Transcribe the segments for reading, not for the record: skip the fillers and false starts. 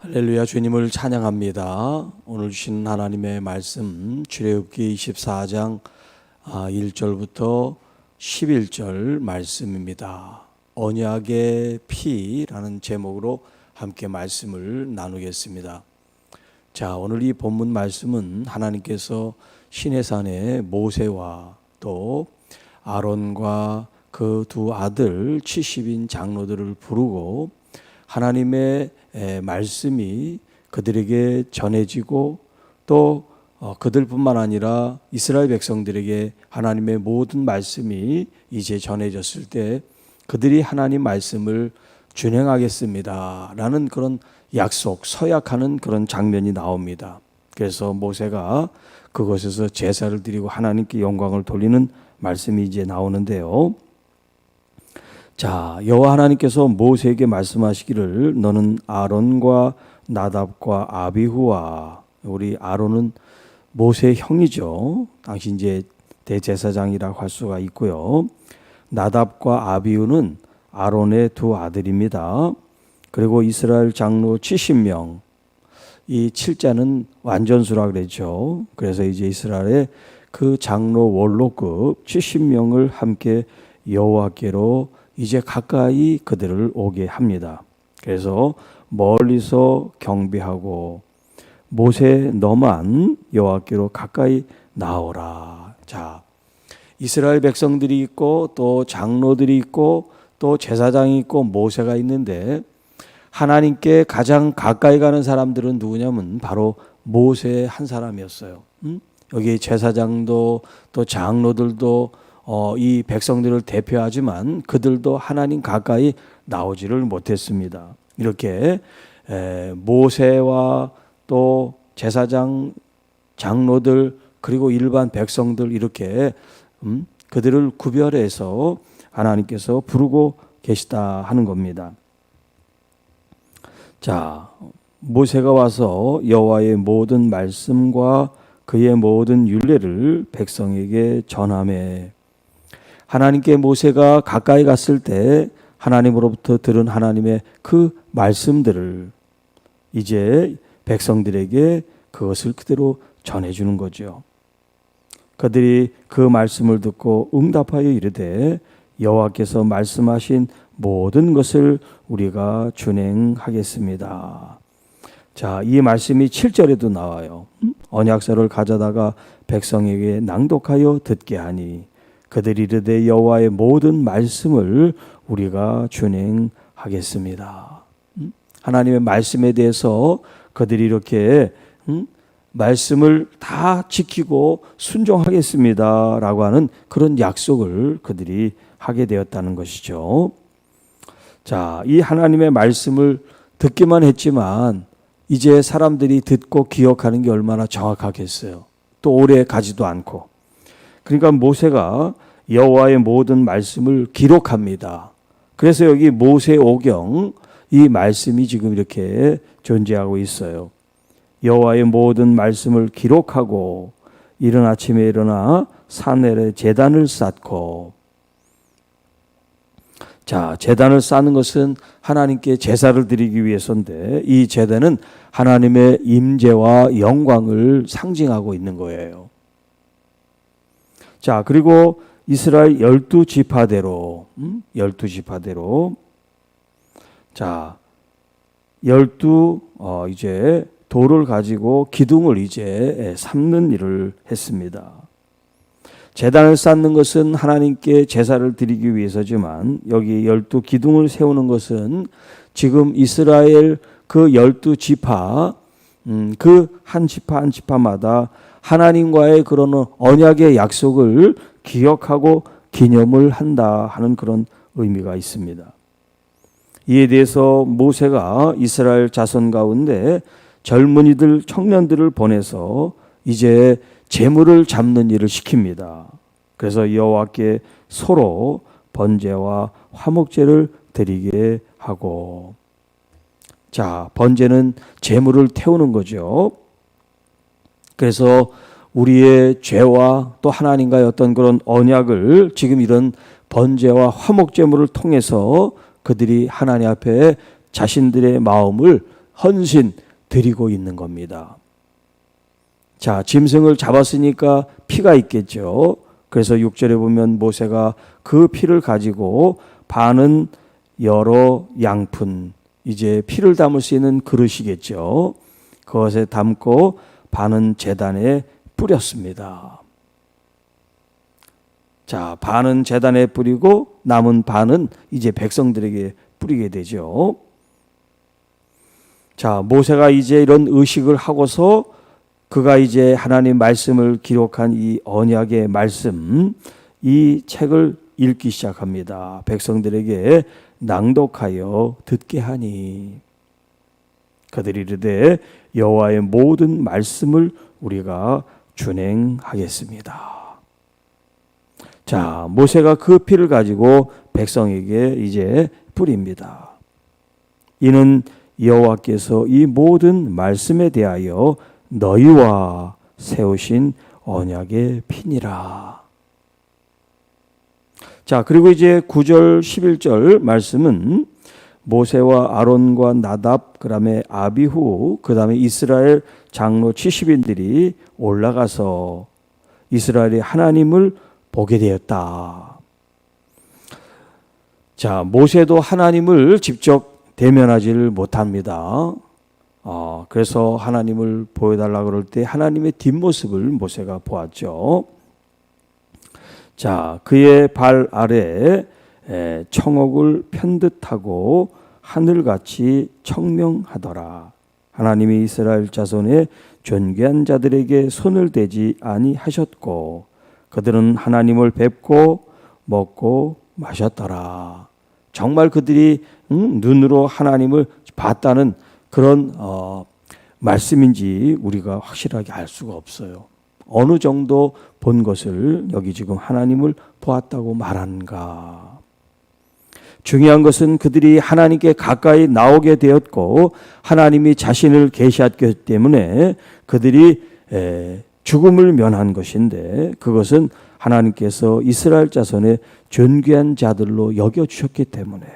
할렐루야. 주님을 찬양합니다. 오늘 주신 하나님의 말씀 출애굽기 24장 1절부터 11절 말씀입니다. 언약의 피라는 제목으로 함께 말씀을 나누겠습니다. 자, 오늘 이 본문 말씀은 하나님께서 시내산에 모세와 또 아론과 그 두 아들 70인 장로들을 부르고 하나님의 말씀이 그들에게 전해지고 또 그들뿐만 아니라 이스라엘 백성들에게 하나님의 모든 말씀이 이제 전해졌을 때 그들이 하나님 말씀을 준행하겠습니다 라는 그런 약속, 서약하는 그런 장면이 나옵니다. 그래서 모세가 그곳에서 제사를 드리고 하나님께 영광을 돌리는 말씀이 이제 나오는데요. 자, 여호와 하나님께서 모세에게 말씀하시기를 너는 아론과 나답과 아비후와, 우리 아론은 모세의 형이죠. 당시 이제 대제사장이라고 할 수가 있고요. 나답과 아비후는 아론의 두 아들입니다. 그리고 이스라엘 장로 70명, 이 7자는 완전수라 그랬죠. 그래서 이제 이스라엘의 그 장로 원로급 70명을 함께 여호와께로 이제 가까이 그들을 오게 합니다. 그래서 멀리서 경배하고 모세 너만 여호와께로 가까이 나오라. 자, 이스라엘 백성들이 있고 또 장로들이 있고 또 제사장이 있고 모세가 있는데 하나님께 가장 가까이 가는 사람들은 누구냐면 바로 모세 한 사람이었어요. 여기 제사장도 또 장로들도 이 백성들을 대표하지만 그들도 하나님 가까이 나오지를 못했습니다. 이렇게 모세와 또 제사장, 장로들 그리고 일반 백성들 이렇게 그들을 구별해서 하나님께서 부르고 계시다 하는 겁니다. 자, 모세가 와서 여호와의 모든 말씀과 그의 모든 율례를 백성에게 전하매, 하나님께 모세가 가까이 갔을 때 하나님으로부터 들은 하나님의 그 말씀들을 이제 백성들에게 그것을 그대로 전해주는 거죠. 그들이 그 말씀을 듣고 응답하여 이르되 여호와께서 말씀하신 모든 것을 우리가 준행하겠습니다. 자, 이 말씀이 7절에도 나와요. 언약서를 가져다가 백성에게 낭독하여 듣게 하니 그들이 이르되 여호와의 모든 말씀을 우리가 준행하겠습니다. 하나님의 말씀에 대해서 그들이 이렇게 말씀을 다 지키고 순종하겠습니다 라고 하는 그런 약속을 그들이 하게 되었다는 것이죠. 자, 이 하나님의 말씀을 듣기만 했지만 이제 사람들이 듣고 기억하는 게 얼마나 정확하겠어요. 또 오래 가지도 않고. 그러니까 모세가 여호와의 모든 말씀을 기록합니다. 그래서 여기 모세오경 이 말씀이 지금 이렇게 존재하고 있어요. 여호와의 모든 말씀을 기록하고 이른 아침에 일어나 산에 제단을 쌓고, 자, 제단을 쌓는 것은 하나님께 제사를 드리기 위해서인데 이 제단은 하나님의 임재와 영광을 상징하고 있는 거예요. 자, 그리고 이스라엘 12지파대로 12지파대로 자, 12 이제 돌을 가지고 기둥을 이제 삼는 일을 했습니다. 제단을 쌓는 것은 하나님께 제사를 드리기 위해서지만 여기 12기둥을 세우는 것은 지금 이스라엘 그 12지파 그 한 지파 한 지파마다 하나님과의 그런 언약의 약속을 기억하고 기념을 한다 하는 그런 의미가 있습니다. 이에 대해서 모세가 이스라엘 자손 가운데 젊은이들, 청년들을 보내서 이제 제물을 잡는 일을 시킵니다. 그래서 여호와께 소로 번제와 화목제를 드리게 하고, 자, 번제는 제물을 태우는 거죠. 그래서 우리의 죄와 또 하나님과의 어떤 그런 언약을 지금 이런 번제와 화목제물을 통해서 그들이 하나님 앞에 자신들의 마음을 헌신 드리고 있는 겁니다. 자, 짐승을 잡았으니까 피가 있겠죠. 그래서 6절에 보면 모세가 그 피를 가지고 반은 여러 양푼, 이제 피를 담을 수 있는 그릇이겠죠. 그것에 담고 반은 제단에 뿌렸습니다. 자, 반은 제단에 뿌리고 남은 반은 이제 백성들에게 뿌리게 되죠. 자, 모세가 이제 이런 의식을 하고서 그가 이제 하나님 말씀을 기록한 이 언약의 말씀, 이 책을 읽기 시작합니다. 백성들에게 낭독하여 듣게 하니 그들이 이르되 여호와의 모든 말씀을 우리가 준행하겠습니다. 자, 모세가 그 피를 가지고 백성에게 이제 뿌립니다. 이는 여호와께서 이 모든 말씀에 대하여 너희와 세우신 언약의 피니라. 자, 그리고 이제 9절 11절 말씀은 모세와 아론과 나답, 그 다음에 아비후, 그 다음에 이스라엘 장로 70인들이 올라가서 이스라엘의 하나님을 보게 되었다. 자, 모세도 하나님을 직접 대면하지를 못합니다. 그래서 하나님을 보여달라고 그럴 때 하나님의 뒷모습을 모세가 보았죠. 자, 그의 발 아래 청옥을 편듯하고 하늘같이 청명하더라. 하나님이 이스라엘 자손의 존귀한 자들에게 손을 대지 아니하셨고 그들은 하나님을 뵙고 먹고 마셨더라. 정말 그들이 눈으로 하나님을 봤다는 그런 말씀인지 우리가 확실하게 알 수가 없어요. 어느 정도 본 것을 여기 지금 하나님을 보았다고 말하는가. 중요한 것은 그들이 하나님께 가까이 나오게 되었고 하나님이 자신을 계시했기 때문에 그들이 죽음을 면한 것인데 그것은 하나님께서 이스라엘 자손의 존귀한 자들로 여겨주셨기 때문에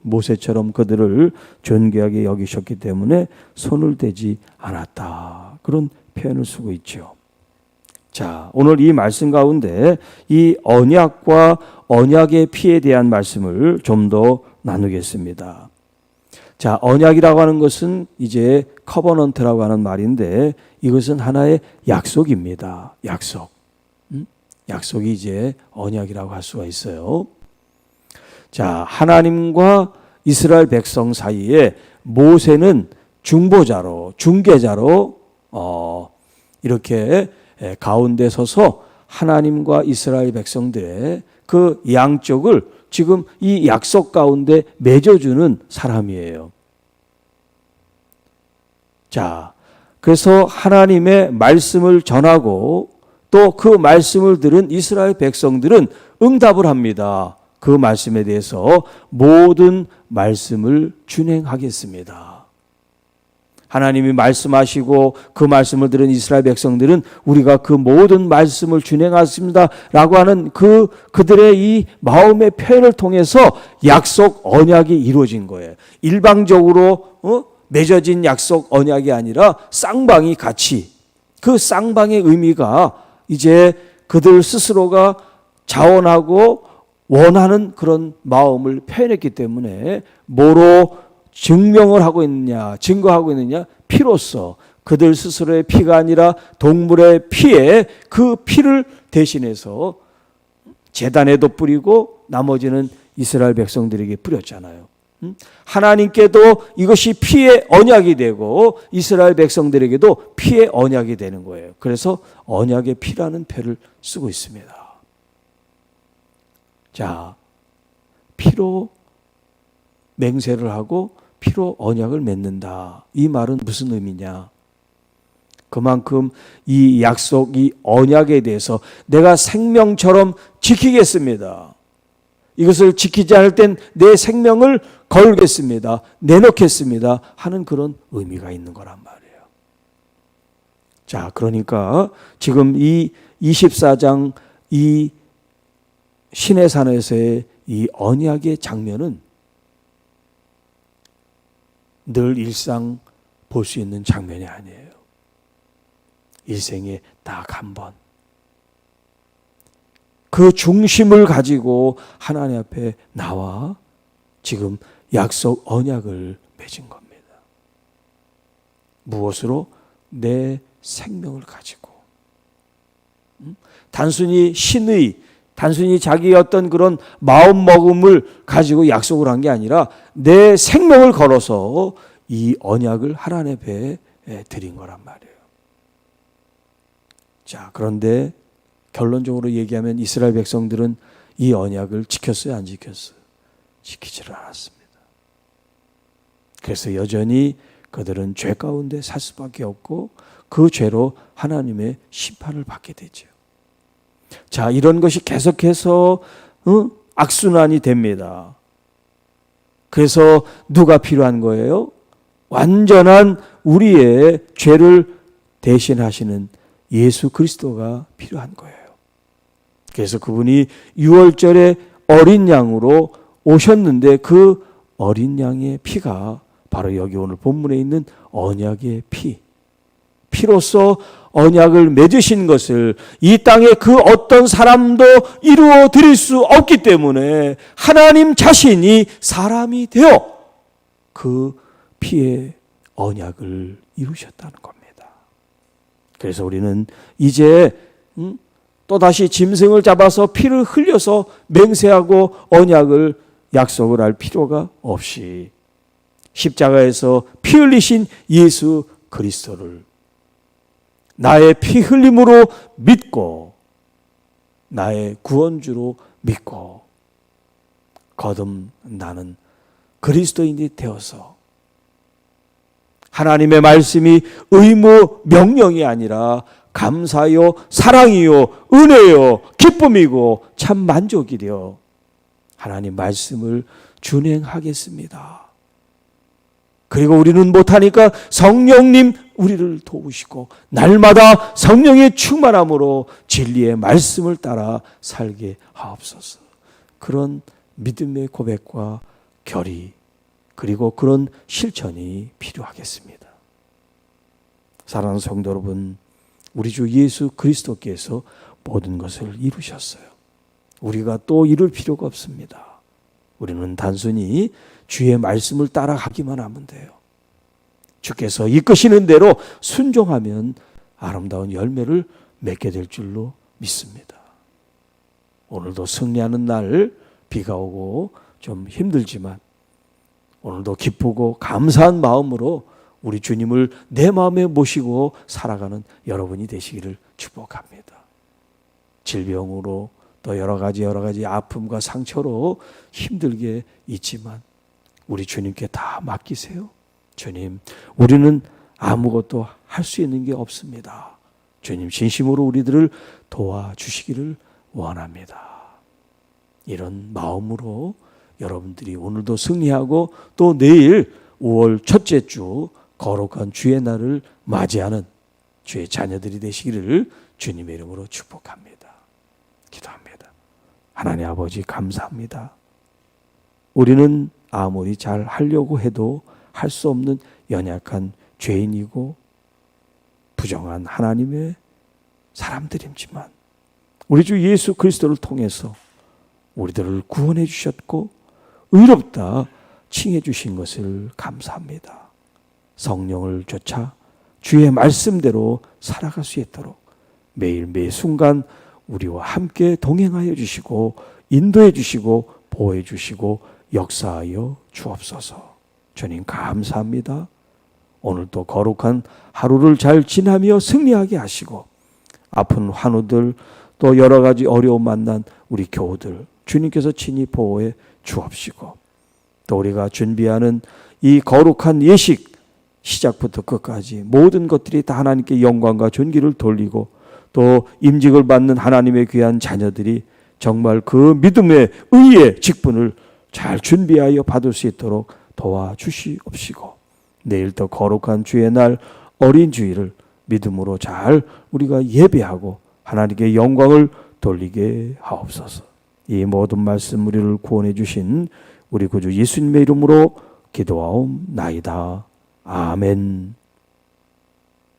모세처럼 그들을 존귀하게 여기셨기 때문에 손을 대지 않았다. 그런 표현을 쓰고 있죠. 자, 오늘 이 말씀 가운데 이 언약과 언약의 피에 대한 말씀을 좀 더 나누겠습니다. 자, 언약이라고 하는 것은 이제 커버넌트라고 하는 말인데 이것은 하나의 약속입니다. 약속. 약속이 이제 언약이라고 할 수가 있어요. 자, 하나님과 이스라엘 백성 사이에 모세는 중보자로, 중개자로 이렇게 가운데 서서 하나님과 이스라엘 백성들의 그 양쪽을 지금 이 약속 가운데 맺어주는 사람이에요. 자, 그래서 하나님의 말씀을 전하고 또 그 말씀을 들은 이스라엘 백성들은 응답을 합니다. 그 말씀에 대해서 모든 말씀을 준행하겠습니다. 하나님이 말씀하시고 그 말씀을 들은 이스라엘 백성들은 우리가 그 모든 말씀을 준행하겠습니다 라고 하는 그들의 이 마음의 표현을 통해서 약속 언약이 이루어진 거예요. 일방적으로 맺어진 약속 언약이 아니라 쌍방이 같이, 그 쌍방의 의미가 이제 그들 스스로가 자원하고 원하는 그런 마음을 표현했기 때문에 뭐로 증명을 하고 있느냐, 증거하고 있느냐, 피로써 그들 스스로의 피가 아니라 동물의 피에 그 피를 대신해서 제단에도 뿌리고 나머지는 이스라엘 백성들에게 뿌렸잖아요. 하나님께도 이것이 피의 언약이 되고 이스라엘 백성들에게도 피의 언약이 되는 거예요. 그래서 언약의 피라는 표를 쓰고 있습니다. 자, 피로 맹세를 하고 피로 언약을 맺는다. 이 말은 무슨 의미냐? 그만큼 이 약속, 이 언약에 대해서 내가 생명처럼 지키겠습니다. 이것을 지키지 않을 땐 내 생명을 걸겠습니다. 내놓겠습니다. 하는 그런 의미가 있는 거란 말이에요. 자, 그러니까 지금 이 24장 이 시내산에서의 이 언약의 장면은 늘 일상 볼 수 있는 장면이 아니에요. 일생에 딱 한 번. 그 중심을 가지고 하나님 앞에 나와 지금 약속 언약을 맺은 겁니다. 무엇으로? 내 생명을 가지고. 단순히 단순히 자기의 어떤 그런 마음먹음을 가지고 약속을 한 게 아니라 내 생명을 걸어서 이 언약을 하나님 앞에 드린 거란 말이에요. 자, 그런데 결론적으로 얘기하면 이스라엘 백성들은 이 언약을 지켰어요, 안 지켰어요? 지키지를 않았습니다. 그래서 여전히 그들은 죄 가운데 살 수밖에 없고 그 죄로 하나님의 심판을 받게 되죠. 자, 이런 것이 계속해서 악순환이 됩니다. 그래서 누가 필요한 거예요? 완전한 우리의 죄를 대신하시는 예수 그리스도가 필요한 거예요. 그래서 그분이 6월절에 어린 양으로 오셨는데 그 어린 양의 피가 바로 여기 오늘 본문에 있는 언약의 피로서 언약을 맺으신 것을 이 땅에 그 어떤 사람도 이루어 드릴 수 없기 때문에 하나님 자신이 사람이 되어 그 피의 언약을 이루셨다는 겁니다. 그래서 우리는 이제 또다시 짐승을 잡아서 피를 흘려서 맹세하고 언약을 약속을 할 필요가 없이 십자가에서 피 흘리신 예수 그리스도를 나의 피 흘림으로 믿고 나의 구원주로 믿고 거듭 나는 그리스도인이 되어서 하나님의 말씀이 의무 명령이 아니라 감사요 사랑이요 은혜요 기쁨이고 참 만족이 되어 하나님 말씀을 준행하겠습니다. 그리고 우리는 못하니까 성령님 우리를 도우시고 날마다 성령의 충만함으로 진리의 말씀을 따라 살게 하옵소서. 그런 믿음의 고백과 결의 그리고 그런 실천이 필요하겠습니다. 사랑하는 성도 여러분, 우리 주 예수 그리스도께서 모든 것을 이루셨어요. 우리가 또 이룰 필요가 없습니다. 우리는 단순히 주의 말씀을 따라가기만 하면 돼요. 주께서 이끄시는 대로 순종하면 아름다운 열매를 맺게 될 줄로 믿습니다. 오늘도 승리하는 날, 비가 오고 좀 힘들지만 오늘도 기쁘고 감사한 마음으로 우리 주님을 내 마음에 모시고 살아가는 여러분이 되시기를 축복합니다. 질병으로 또 여러 가지 아픔과 상처로 힘들게 있지만 우리 주님께 다 맡기세요. 주님, 우리는 아무것도 할 수 있는 게 없습니다. 주님, 진심으로 우리들을 도와주시기를 원합니다. 이런 마음으로 여러분들이 오늘도 승리하고 또 내일 5월 첫째 주 거룩한 주의 날을 맞이하는 주의 자녀들이 되시기를 주님의 이름으로 축복합니다. 기도합니다. 하나님 아버지 감사합니다. 우리는 아무리 잘 하려고 해도 할 수 없는 연약한 죄인이고 부정한 하나님의 사람들이지만 우리 주 예수 그리스도를 통해서 우리들을 구원해 주셨고 의롭다 칭해 주신 것을 감사합니다. 성령을 쫓아 주의 말씀대로 살아갈 수 있도록 매일 매 순간 우리와 함께 동행하여 주시고 인도해 주시고 보호해 주시고 역사하여 주옵소서. 주님 감사합니다. 오늘도 거룩한 하루를 잘 지나며 승리하게 하시고 아픈 환우들 또 여러 가지 어려움 만난 우리 교우들 주님께서 친히 보호해 주옵시고 또 우리가 준비하는 이 거룩한 예식 시작부터 끝까지 모든 것들이 다 하나님께 영광과 존귀를 돌리고 또 임직을 받는 하나님의 귀한 자녀들이 정말 그 믿음의 의의 직분을 잘 준비하여 받을 수 있도록 도와주시옵시고 내일 더 거룩한 주의 날 어린 주일을 믿음으로 잘 우리가 예배하고 하나님께 영광을 돌리게 하옵소서. 이 모든 말씀 우리를 구원해 주신 우리 구주 예수님의 이름으로 기도하옵나이다. 아멘.